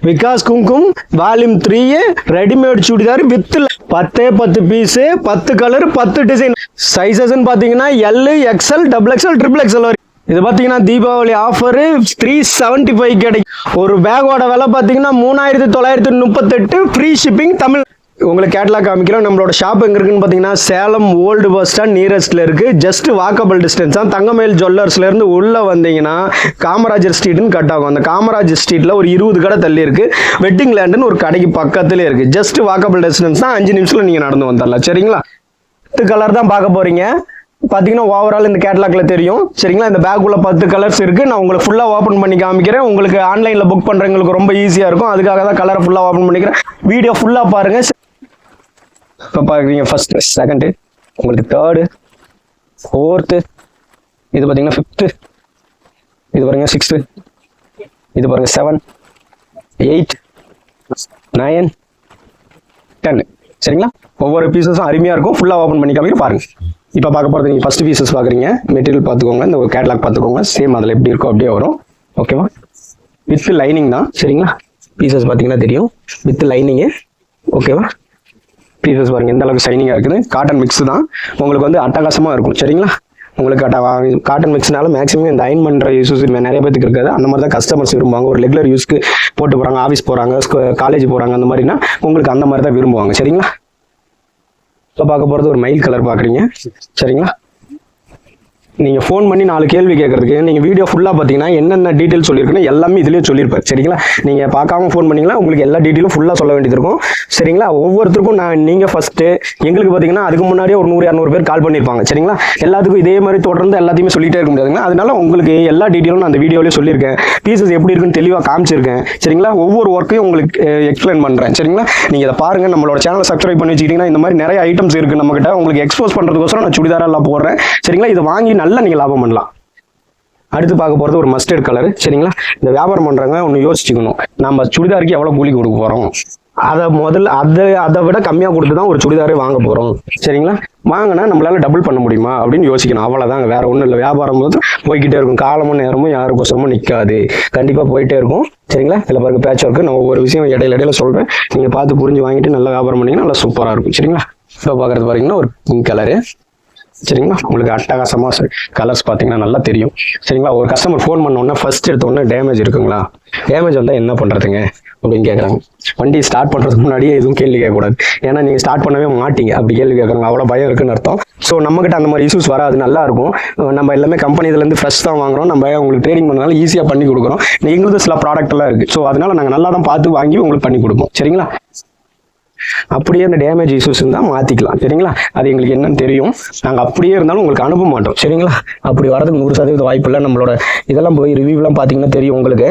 Vikas Kumkum volume 3 readymade churidar with 10 piece 10 colour 10 design. சைஸஸ்ன்னு பார்த்தீங்கன்னா L XL double XL triple XL வரை. இது பார்த்தீங்கன்னா தீபாவளி ஆஃபரு 375 கிடைக்கும். ஒரு பேக்கோட விலை பார்த்தீங்கன்னா 3938 ஃப்ரீ ஷிப்பிங் தமிழ். உங்களுக்கு கேட்லாக் காமிக்கிறோம். நம்மளோட ஷாப் எங்கே இருக்குன்னு பார்த்தீங்கன்னா சேலம் ஓல்டு பஸ் ஸ்டாண்ட் நியரஸ்ட்டில் இருக்குது. ஜஸ்ட் வாக்கபிள் டிஸ்டன்ஸ் தான். தங்கமயில் ஜுவல்லர்ஸ்லேருந்து உள்ளே வந்தீங்கன்னா காமராஜர் ஸ்ட்ரீட்னு கட் ஆகும். அந்த காமராஜர் ஸ்ட்ரீட்டில் ஒரு 20 கடை தள்ளி இருக்குது. வெட்டிங் லேண்டுன்னு ஒரு கடைக்கு பக்கத்துலேயே இருக்குது. ஜஸ்ட் வாக்கபிள் டிஸ்டன்ஸ் தான். 5 நிமிஷத்தில் நீங்கள் நடந்து வந்துடலாம். சரிங்களா? 10 கலர் தான் பார்க்க போகிறீங்க. பார்த்தீங்கன்னா ஓவரால் இந்த கேட்லாக்ல தெரியும். சரிங்களா? இந்த பேக்குள்ள 10 கலர்ஸ் இருக்குது. நான் உங்களுக்கு ஃபுல்லாக ஓப்பன் பண்ணி காமிக்கிறேன். உங்களுக்கு ஆன்லைனில் புக் பண்ணுறவங்களுக்கு ரொம்ப ஈஸியாக இருக்கும். அதுக்காக தான் கலரை ஃபுல்லாக ஓப்பன் பண்ணிக்கிறேன். வீடியோ ஃபுல்லாக பாருங்கள். இப்போ பார்க்குறீங்க ஃபர்ஸ்ட், செகண்டு, உங்களுக்கு தேர்டு, ஃபோர்த்து, இது பார்த்தீங்கன்னா ஃபிஃப்த்து, இது பாருங்க சிக்ஸ்த்து, இது பாருங்க 7, 8, 9, 10. சரிங்களா? ஒவ்வொரு பீசஸும் அருமையாக இருக்கும். ஃபுல்லாக ஓப்பன் பண்ணி காமிக்க பாருங்க. இப்போ பார்க்க போகிறது நீங்கள் ஃபஸ்ட்டு பீசஸ் பார்க்குறீங்க. மெட்டீரியல் பார்த்துக்கோங்க. இந்த ஒரு கேட்லாக் பார்த்துக்கோங்க. சேம் அதில் எப்படி இருக்கோ அப்படியே வரும். ஓகேவா? வித் லைனிங் தான். சரிங்களா? பீசஸ் பார்த்தீங்கன்னா தெரியும். With lining. ஓகேவா? பீசஸ் பாருங்கள் எந்த அளவுக்கு ஷைனிங்காக இருக்குது. காட்டன் மிக்ஸ் தான். உங்களுக்கு வந்து அட்டகாசமாக இருக்கும். சரிங்களா? உங்களுக்கு காட்டன் மிக்ஸ்னால மேக்ஸிமம் இந்த அயன் பண்ணுற யூஸஸ் நிறைய பேருக்கு இருக்காது. அந்த மாதிரி தான் கஸ்டமர்ஸ் விரும்புவாங்க. ஒரு ரெகுலர் யூஸ்க்கு போட்டு போகிறாங்க, ஆஃபீஸ் போகிறாங்க, காலேஜ் போகிறாங்க, அந்த மாதிரினா உங்களுக்கு அந்த மாதிரி தான் விரும்புவாங்க. சரிங்களா? இப்போ பார்க்க போகிறது ஒரு மயில் கலர் பார்க்குறீங்க. சரிங்களா? நீங்கள் ஃபோன் பண்ணி 4 கேள்வி கேட்குறதுக்கு நீங்கள் வீடியோ ஃபுல்லாக பார்த்தீங்கன்னா என்னென்ன டீட்டெயில் சொல்லியிருக்குன்னு எல்லாமே இதுலேயே சொல்லியிருப்பேன். சரிங்களா? நீங்கள் பார்க்காம ஃபோன் பண்ணிங்கன்னா உங்களுக்கு எல்லா டீட்டெயிலும் ஃபுல்லாக சொல்ல வேண்டியது இருக்கும். சரிங்களா? ஒவ்வொருத்தருக்கும் நீங்கள் ஃபஸ்ட்டு எங்களுக்கு பார்த்தீங்கன்னா அதுக்கு முன்னாடியே ஒரு 100-200 பேர் கால் பண்ணியிருப்பாங்க. சரிங்களா? எல்லாத்துக்கும் இதே மாதிரி தொடர்ந்து எல்லாத்தையுமே சொல்லிட்டே இருக்க முடியாதுங்களா? அதனால உங்களுக்கு எல்லா டீட்டெயிலும் நான் அந்த வீடியோலேயே சொல்லியிருக்கேன். பீசஸ் எப்படி இருக்குன்னு தெளிவாக காமிச்சிருக்கேன். சரிங்களா? ஒவ்வொரு ஒர்க்கையும் உங்களுக்கு எக்ஸ்பிளைன் பண்ணுறேன். சரிங்களா? நீங்கள் இதை பாருங்கள். நம்மளோட சேனலை சப்ஸ்கிரைப் பண்ணி வச்சுக்கிட்டிங்கன்னா இந்த மாதிரி நிறைய ஐட்டம்ஸ் இருக்குது நம்மகிட்ட. உங்களுக்கு எக்ஸ்போஸ் பண்ணுறதுக்கோசரம் நான் சுடிதாரெல்லாம் போடுறேன். சரிங்களா? இதை வாங்கி நல்லா நீங்கள் லாபம் பண்ணலாம். அடுத்து பார்க்க போகிறது ஒரு மஸ்டர்ட் கலர். சரிங்களா? இந்த வியாபாரம் பண்ணுறவங்க ஒன்று யோசிச்சுக்கணும். நம்ம சுடிதாருக்கு எவ்வளோ கூலி கொடுக்க போகிறோம், அதை விட கம்மியாக கொடுத்து தான் ஒரு சுடிதாரே வாங்க போகிறோம். சரிங்களா? வாங்கினா நம்மளால டபுள் பண்ண முடியுமா அப்படின்னு யோசிக்கணும். அவ்வளோதாங்க, வேற ஒன்றும் இல்லை. வியாபாரம் போது போய்கிட்டே இருக்கும். காலமும் நேரமும் யாருக்கோசரமும் நிற்காது. கண்டிப்பாக போயிட்டே இருக்கும். சரிங்களா? இதில் பாருங்க பேட்ச் ஒர்க்கு. நான் ஒவ்வொரு விஷயம் இடையில சொல்கிறேன். நீங்கள் பார்த்து புரிஞ்சு வாங்கிட்டு நல்லா வியாபாரம் பண்ணிங்கன்னா நல்லா சூப்பராக இருக்கும். சரிங்களா? இப்போ பார்க்குறது பார்த்தீங்கன்னா ஒரு பிங்க் கலரு. சரிங்களா? உங்களுக்கு அட்டகாசமாக கலர்ஸ் பார்த்தீங்கன்னா நல்லா தெரியும். சரிங்களா? ஒரு கஸ்டமர் ஃபோன் பண்ணோன்னா ஃபர்ஸ்ட் எடுத்தோடனே டேமேஜ் இருக்குங்களா, டேமேஜ் வந்தால் என்ன பண்ணுறதுங்க அப்படின்னு கேட்குறாங்க. வண்டி ஸ்டார்ட் பண்ணுறதுக்கு முன்னாடியே எதுவும் கேள்வி கேட்கக்கூடாது. ஏன்னா நீங்கள் ஸ்டார்ட் பண்ணவே மாட்டீங்க. அப்படி கேள்வி கேட்குறாங்க. அவ்வளோ பயம் இருக்குன்னு அர்த்தம். ஸோ நம்மகிட்ட அந்த மாதிரி இஷ்யூஸ் வராது. நல்லா இருக்கும். நம்ம எல்லாமே கம்பெனி இதுலேருந்து ஃப்ரெஷ் தான் வாங்குறோம். நம்ம உங்களுக்கு ட்ரேடிங் பண்ணனால ஈஸியாக பண்ணி கொடுக்குறோம். எங்களுக்கு சில ப்ராடக்ட் எல்லாம் இருக்குது. ஸோ அதனால நாங்கள் நல்லா தான் பார்த்து வாங்கி உங்களுக்கு பண்ணி கொடுப்போம். சரிங்களா? அப்படியே அந்த டேமேஜ் இஷ்யூஸ் இருந்தால் மாற்றிக்கலாம். சரிங்களா? அது எங்களுக்கு என்னன்னு தெரியும். நாங்கள் அப்படியே இருந்தாலும் உங்களுக்கு அனுப்ப மாட்டோம். சரிங்களா? அப்படி வரதுக்கு 100% வாய்ப்பு இல்லை. நம்மளோட இதெல்லாம் போய் ரிவ்யூலாம் பார்த்தீங்கன்னா தெரியும் உங்களுக்கு.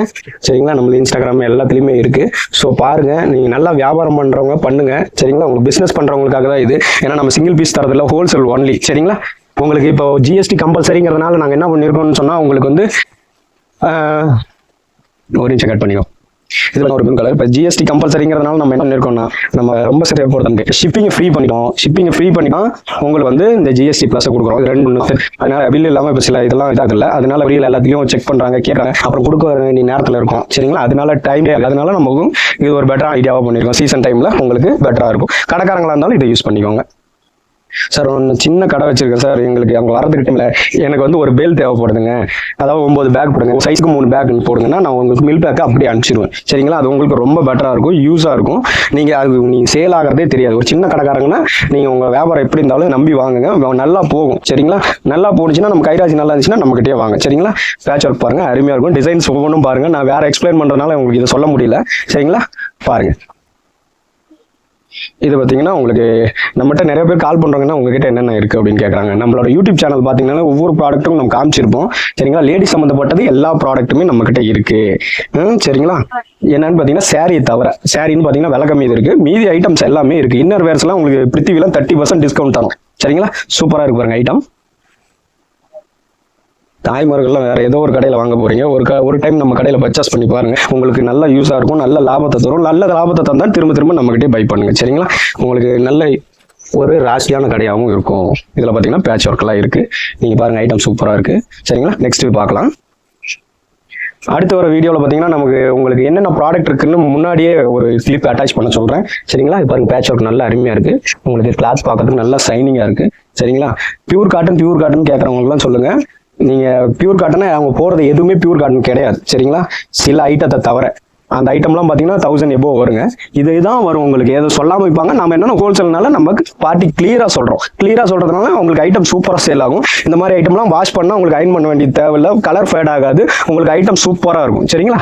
சரிங்களா? நம்மளது இன்ஸ்டாகிராம் எல்லாத்துலேயுமே இருக்குது. ஸோ பாருங்கள். நீங்கள் நல்லா வியாபாரம் பண்ணுறவங்க பண்ணுங்கள். சரிங்களா? உங்களுக்கு பிஸ்னஸ் பண்ணுறவங்களுக்காக தான் இது. ஏன்னா நம்ம சிங்கிள் பீஸ் தரதில்ல, ஹோல்சேல் ஒன்லி. சரிங்களா? உங்களுக்கு இப்போ ஜிஎஸ்டி கம்பல்சரிங்கிறதுனால நாங்கள் என்ன பண்ணியிருக்கோம்னு சொன்னால் உங்களுக்கு வந்து ஒரு நிமிஷம் கட் பண்ணிக்கோ. இதில் ஒரு கலர். இப்போ ஜிஎஸ்டி கம்பல்சரிங்கிறதுனால நம்ம என்ன பண்ணிருக்கோம்னா நம்ம ரொம்ப சரியாக போடுறது ஷிப்பிங் ஃப்ரீ பண்ணிட்டோம். உங்களுக்கு வந்து இந்த ஜிஎஸ்டி ப்ளஸ் கொடுக்குறோம். இது 2 அதனால பில் இல்லாமல் இப்போ சில இதெல்லாம் இதாகல. அதனால வெளியில் எல்லாத்தையும் செக் பண்ணுறாங்க, கேட்குறாங்க. அப்புறம் கொடுக்க வேண்டிய நேரத்தில் இருக்கும். சரிங்களா? அதனால அதனால நமக்கும் இது ஒரு பெட்டராக ஐடியாவாக பண்ணியிருக்கோம். சீசன் டைமில் உங்களுக்கு பெட்டராக இருக்கும். கடைக்காரங்களாக இருந்தாலும் இதை யூஸ் பண்ணிக்கோங்க. சார் ஒன்று சின்ன கடை வச்சிருக்கேன் சார். எங்களுக்கு அவங்க வரதுக்கு டைம்ல எனக்கு வந்து ஒரு பேல் தேவைப்படுதுங்க. அதாவது 9 பேக் போடுங்க, சைஸ்க்கு 3 பேக் போடுங்கன்னா நான் உங்களுக்கு மில் பேக்கை அப்படியே அனுப்பிச்சிடுவேன். சரிங்களா? அது உங்களுக்கு ரொம்ப பெட்டராக இருக்கும், யூஸாக இருக்கும். நீங்கள் சேல் ஆகிறதே தெரியாது. ஒரு சின்ன கடைக்காரங்கன்னா நீங்கள் உங்கள் வியாபாரம் எப்படி இருந்தாலும் நம்பி வாங்குங்க. நல்லா போகும். சரிங்களா? நல்லா போனுச்சுன்னா நம்ம கைராசி நல்லா இருந்துச்சுன்னா நம்மகிட்டே வாங்க. சரிங்களா? பேட்ச் ஒர்க் பாருங்க, அருமையாக இருக்கும். டிசைன்ஸ் ஒவ்வொன்றும் பாருங்க. நான் வேற எக்ஸ்பிளைன் பண்ணுறதுனால உங்களுக்கு இதை சொல்ல முடியல. சரிங்களா? பாருங்க. இது பார்த்தீங்கன்னா உங்களுக்கு நம்மகிட்ட நிறைய பேர் கால் பண்ணுறாங்கன்னா உங்ககிட்ட என்னென்ன இருக்குது அப்படின்னு கேட்குறாங்க. நம்மளோட யூடியூப் சேனல் பார்த்தீங்கன்னா ஒவ்வொரு ப்ராடக்ட்டும் நம்ம காமிச்சிருப்போம். சரிங்களா? லேடிஸ் சம்மந்தப்பட்டது எல்லா ப்ராடக்ட்டுமே நம்மகிட்ட இருக்குது. சரிங்களா? என்னன்னு பார்த்தீங்கன்னா சாரியை தவிர, சாரின்னு பார்த்தீங்கன்னா விலை கம்மி இருக்குது. மீதி ஐட்டம்ஸ் எல்லாமே இருக்குது. இன்னர் வேர்ஸ்லாம் உங்களுக்கு பிருத்திவிலாம் 30% டிஸ்கவுண்ட் தரும். சரிங்களா? சூப்பராக இருக்கு பாருங்க ஐட்டம். தாய்மார்கள்லாம் வேற ஏதோ ஒரு கடையில் வாங்க போறீங்க, ஒரு டைம் நம்ம கடையில் பர்ச்சேஸ் பண்ணி பாருங்க. உங்களுக்கு நல்ல யூஸாக இருக்கும், நல்ல லாபத்தை தரும். நல்ல லாபத்தை தந்தால் திரும்ப நம்மகிட்டே பை பண்ணுங்க. சரிங்களா? உங்களுக்கு நல்ல ஒரு ராசியான கடையாகவும் இருக்கும். இதில் பார்த்தீங்கன்னா பேட்ச் ஒர்க்லாம் இருக்குது. நீங்கள் பாருங்கள் ஐட்டம் சூப்பராக இருக்குது. சரிங்களா? நெக்ஸ்ட் பார்க்கலாம். அடுத்து வர வீடியோவில் பார்த்தீங்கன்னா நமக்கு உங்களுக்கு என்னென்ன ப்ராடக்ட் இருக்குன்னு முன்னாடியே ஒரு ஸ்லிப் அட்டாச் பண்ண சொல்கிறேன். சரிங்களா? இது பாருங்க, பேட்ச் ஒர்க் நல்லா அருமையாக இருக்குது. உங்களுக்கு கிளாத் பார்க்கறதுக்கு நல்லா ஷைனிங்காக இருக்குது. சரிங்களா? பியூர் காட்டன் கேட்குறவங்களுக்குலாம் சொல்லுங்கள். நீங்கள் பியூர் காட்டனை அவங்க போகிறது எதுவுமே பியூர் காட்டன் கிடையாது. சரிங்களா? சில ஐட்டத்தை தவிர அந்த ஐட்டம்லாம் பார்த்தீங்கன்னா 1000 எபோ வருங்க. இதுதான் வரும் உங்களுக்கு. எதை சொல்லாமல் வைப்பாங்க. நம்ம என்னென்ன ஹோல்சேல்னால நமக்கு பார்ட்டி கிளியராக சொல்கிறோம். கிளியராக சொல்கிறதுனால உங்களுக்கு ஐட்டம் சூப்பராக சேல் ஆகும். இந்த மாதிரி ஐட்டம்லாம் வாஷ் பண்ணால் உங்களுக்கு அயன் பண்ண வேண்டிய தேவையில்லை. கலர் ஃபேட் ஆகாது. உங்களுக்கு ஐட்டம் சூப்பராக இருக்கும். சரிங்களா?